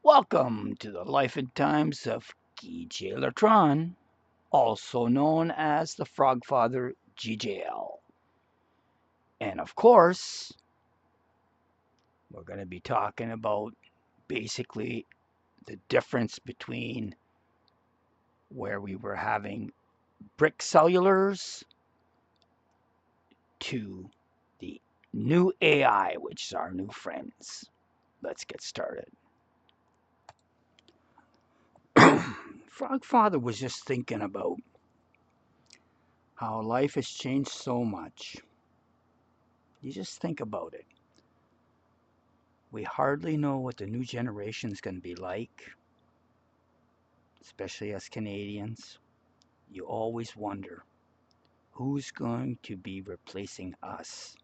Welcome to the life and times of Guy Latron, also known as the Frogfather GJL. And of course, we're going to be talking about basically the difference between where we were having brick cellulars to the new AI, which is our new friends. Let's get started. Frogfather was just thinking about how life has changed so much. You just think about it. We hardly know what the new generation is going to be like, especially as Canadians. You always wonder who's going to be replacing us.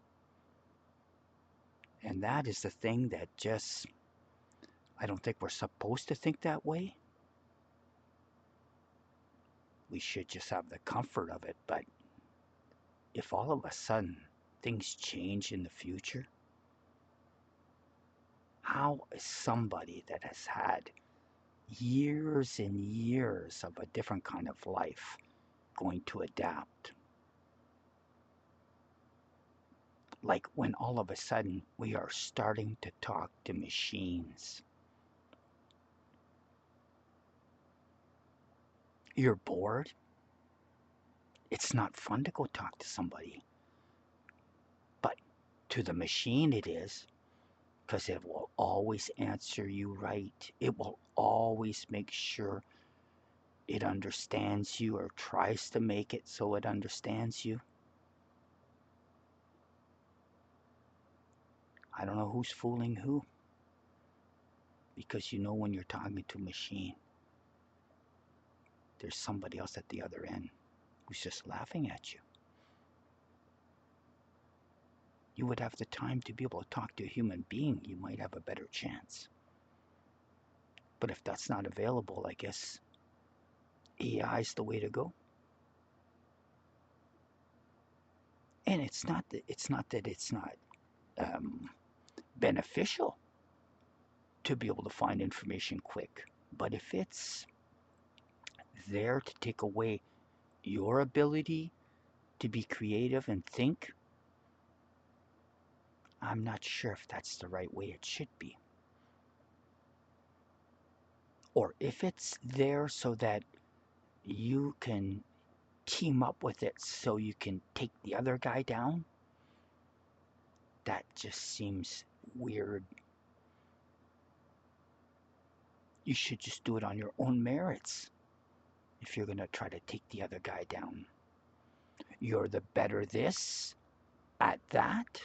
And that is the thing that just, I don't think we're supposed to think that way. We should just have the comfort of it. But if all of a sudden things change in the future, how is somebody that has had years and years of a different kind of life going to adapt? Like when all of a sudden we are starting to talk to machines. You're bored. It's not fun to go talk to somebody, but to the machine it is, because it will always answer you right. It will always make sure it understands you or tries to make it so it understands you. I don't know who's fooling who, because you know when you're talking to a machine, there's somebody else at the other end who's just laughing at you. You would have the time to be able to talk to a human being, you might have a better chance. But if that's not available, I guess AI is the way to go. And it's not um, beneficial to be able to find information quick. But if it's there to take away your ability to be creative and think, I'm not sure if that's the right way it should be. Or if it's there so that you can team up with it so you can take the other guy down, that just seems weird. You should just do it on your own merits if you're going to try to take the other guy down. You're the better this at that,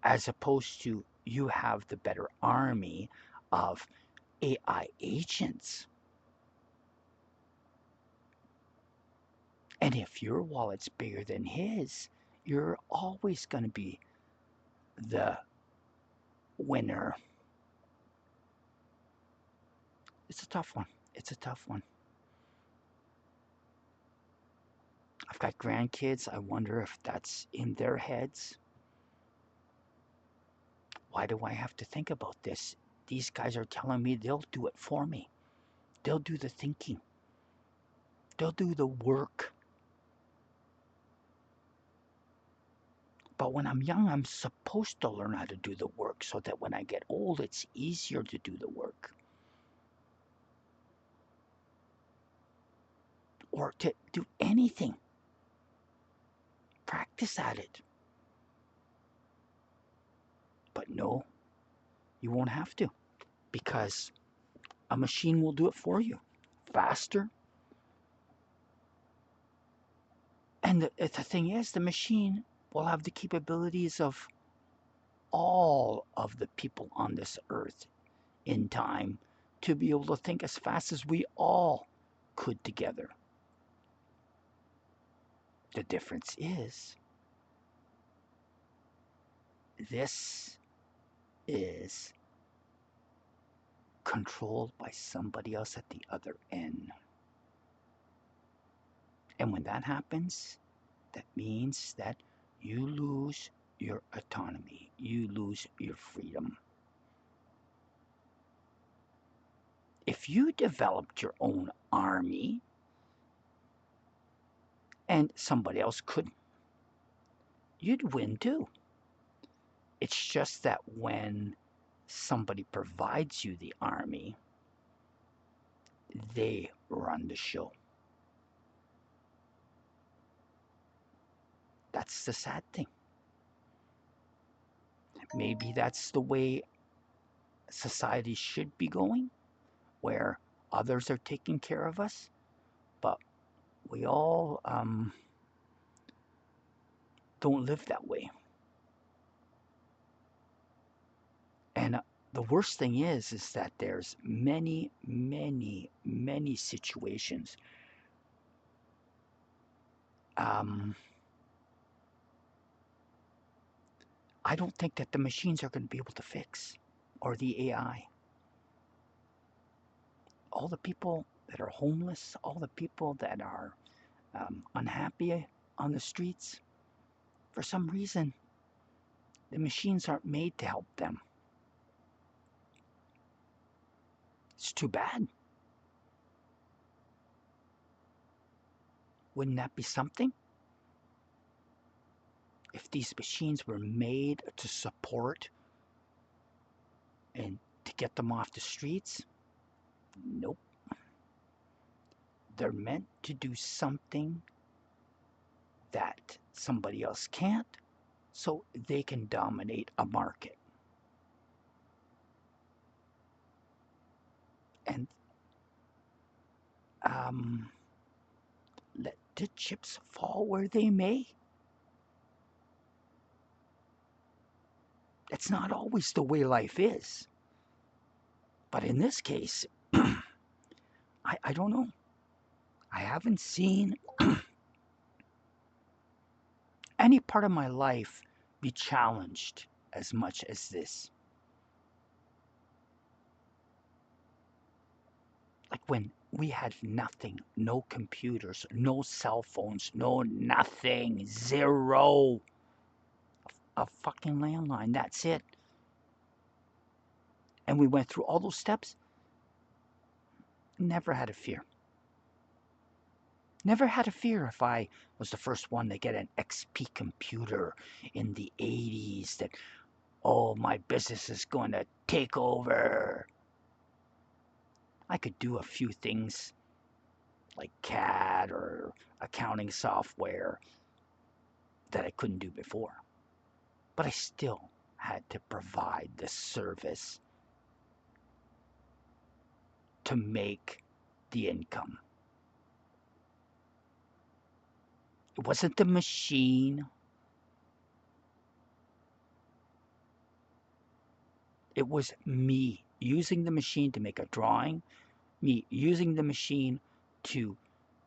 as opposed to you have the better army of AI agents. And if your wallet's bigger than his, you're always going to be the winner. It's a tough one. It's a tough one. I've got grandkids. I wonder if that's in their heads. Why do I have to think about this? These guys are telling me they'll do it for me. They'll do the thinking. They'll do the work. But when I'm young, I'm supposed to learn how to do the work so that when I get old, it's easier to do the work. Or to do anything. Practice at it. But no, you won't have to, because a machine will do it for you faster. And the thing is, the machine will have the capabilities of all of the people on this earth in time to be able to think as fast as we all could together. The difference is this is controlled by somebody else at the other end. And when that happens, that means that you lose your autonomy, you lose your freedom. if you developed your own army and somebody else couldn't, you'd win too. It's just that when somebody provides you the army, they run the show. That's the sad thing. Maybe that's the way society should be going, where others are taking care of us, but we all don't live that way. And the worst thing is that there's many, many, many situations. Um, I don't think that the machines are going to be able to fix, or the AI. All the people that are homeless, all the people that are unhappy on the streets, for some reason, the machines aren't made to help them. It's too bad. Wouldn't that be something? If these machines were made to support and to get them off the streets? Nope. They're meant to do something that somebody else can't, so they can dominate a market. And um, let the chips fall where they may. It's not always the way life is. But in this case, I don't know. I haven't seen any part of my life be challenged as much as this. Like when we had nothing, no computers, no cell phones, no nothing, zero. A fucking landline, that's it. And we went through all those steps, never had a fear. Never had a fear if I was the first one to get an XP computer in the 80s that, oh, my business is going to take over. I could do a few things like CAD or accounting software that I couldn't do before. But I still had to provide the service to make the income. It wasn't the machine. It was me using the machine to make a drawing, me using the machine to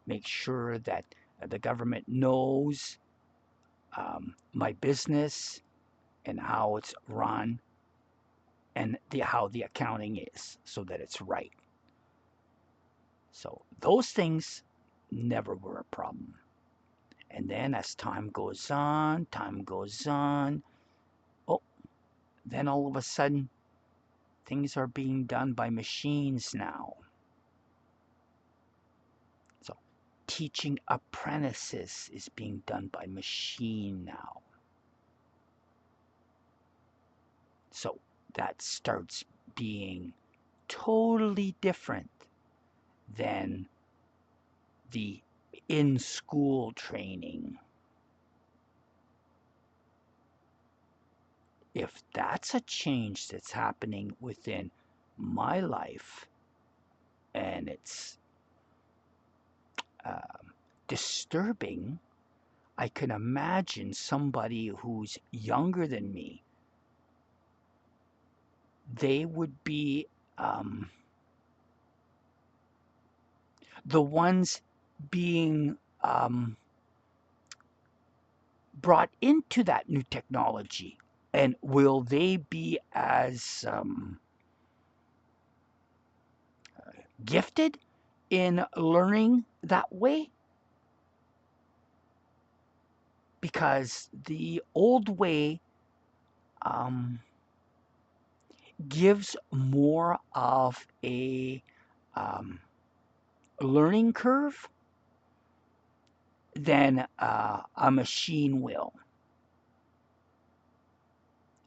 make sure that the government knows my business and how it's run and how the accounting is so that it's right. So those things never were a problem. And then as time goes on, oh, then all of a sudden things are being done by machines now. So teaching apprentices is being done by machine now. So that starts being totally different than the in-school training. If that's a change that's happening within my life and it's disturbing, I can imagine somebody who's younger than me, they would be the ones being brought into that new technology. And will they be as gifted in learning that way? Because the old way gives more of a um, learning curve than a machine will.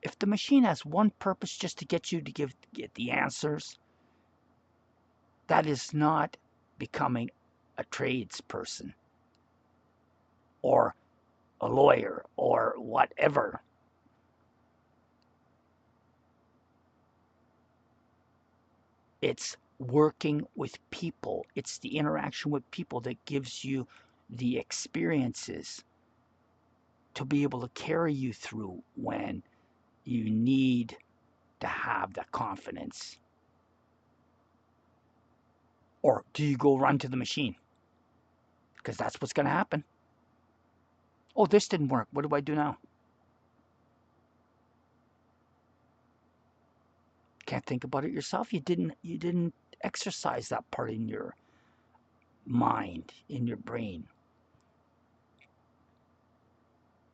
If the machine has one purpose, just to get you to get the answers, that is not becoming a tradesperson or a lawyer or whatever. It's working with people. It's the interaction with people that gives you the experiences to be able to carry you through when you need to have that confidence. Or do you go run to the machine? Because that's what's going to happen. Oh, this didn't work. What do I do now? Can't think about it yourself. You didn't exercise that part in your mind, in your brain.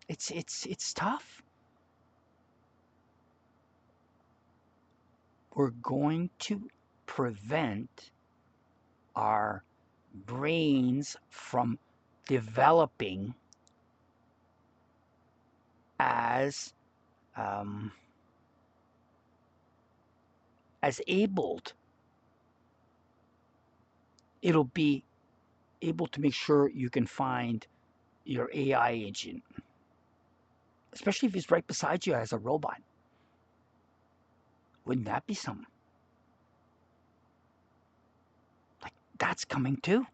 It's tough. We're going to prevent our brains from developing as um, as abled. It'll be able to make sure you can find your AI agent, especially if he's right beside you as a robot. Wouldn't that be something? Like that's coming too.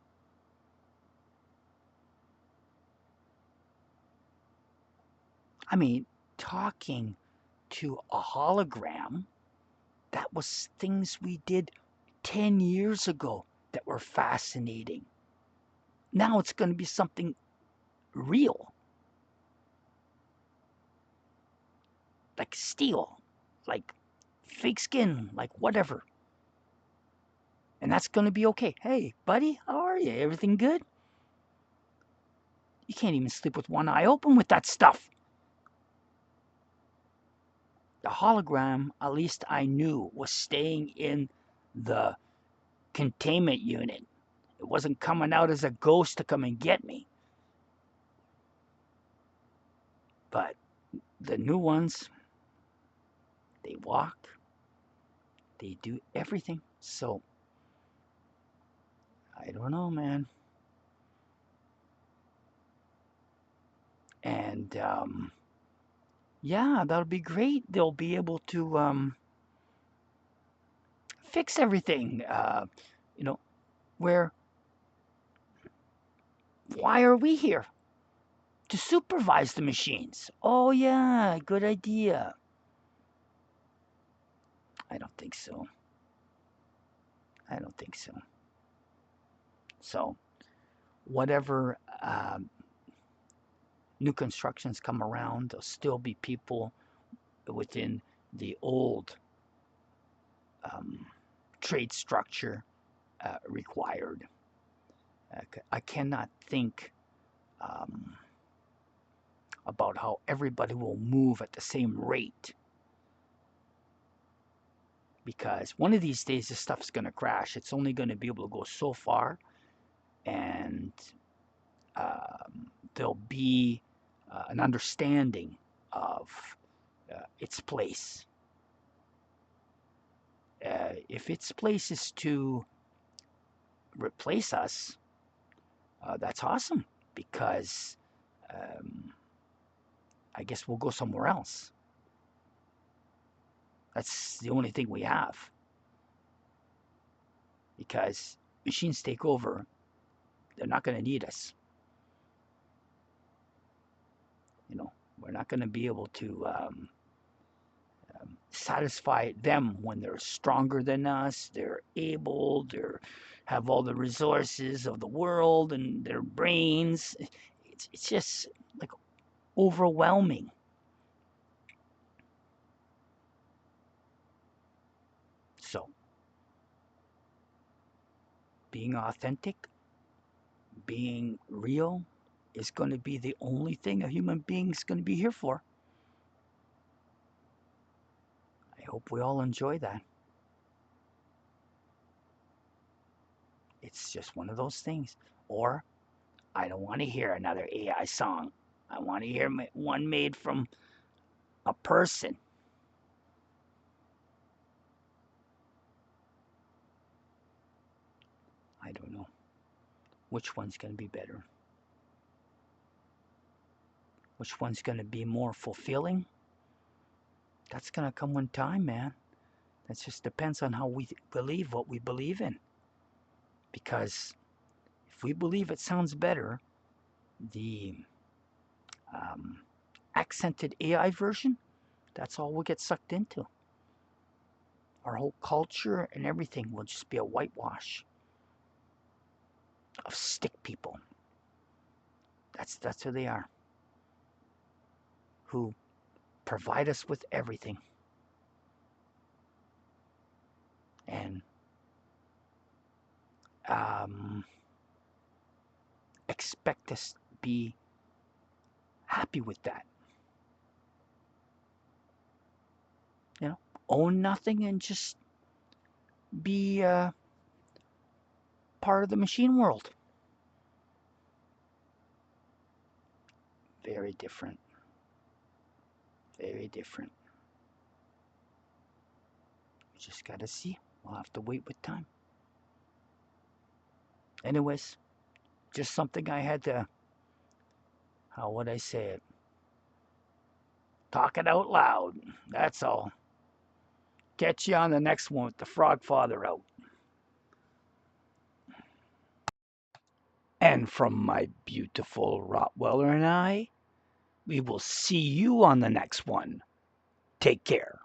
I mean, talking to a hologram, that was things we did 10 years ago that were fascinating. Now it's going to be something real, like steel, like fake skin, like whatever. And that's going to be okay. Hey, buddy, how are you? Everything good? You can't even sleep with one eye open with that stuff. The hologram, at least I knew, was staying in the containment unit. It wasn't coming out as a ghost to come and get me. But the new ones, they walk, they do everything. So, I don't know, man. And yeah, that'll be great. They'll be able to fix everything. You know, where, why are we here? To supervise the machines. Oh, yeah, good idea. I don't think so. I don't think so. So, whatever new constructions come around, there'll still be people within the old um, trade structure required. I cannot think um, about how everybody will move at the same rate because one of these days this stuff's going to crash. It's only going to be able to go so far, and there'll be an understanding of its place. If its place is to replace us, that's awesome because um, I guess we'll go somewhere else. That's the only thing we have because machines take over. They're not going to need us. You know, we're not going to be able to satisfy them when they're stronger than us. They're able. They're have all the resources of the world and their brains. It's just like overwhelming. So being authentic, being real, is going to be the only thing a human being is going to be here for. I hope we all enjoy that. It's just one of those things. Or I don't want to hear another AI song. I want to hear one made from a person. I don't know which one's going to be better. Which one's going to be more fulfilling? That's going to come one time, man. That just depends on how we believe what we believe in. Because if we believe it sounds better, the um, accented AI version, that's all we'll get sucked into. Our whole culture and everything will just be a whitewash of stick people. That's who they are. Who provide us with everything. And expect us to be happy with that. You know, own nothing and just be part of the machine world. Very different. Very different. We just gotta see. We'll have to wait with time. Anyways, just something I had to, how would I say it? Talk it out loud. That's all. Catch you on the next one with the Frog Father out. And from my beautiful Rottweiler and I, we will see you on the next one. Take care.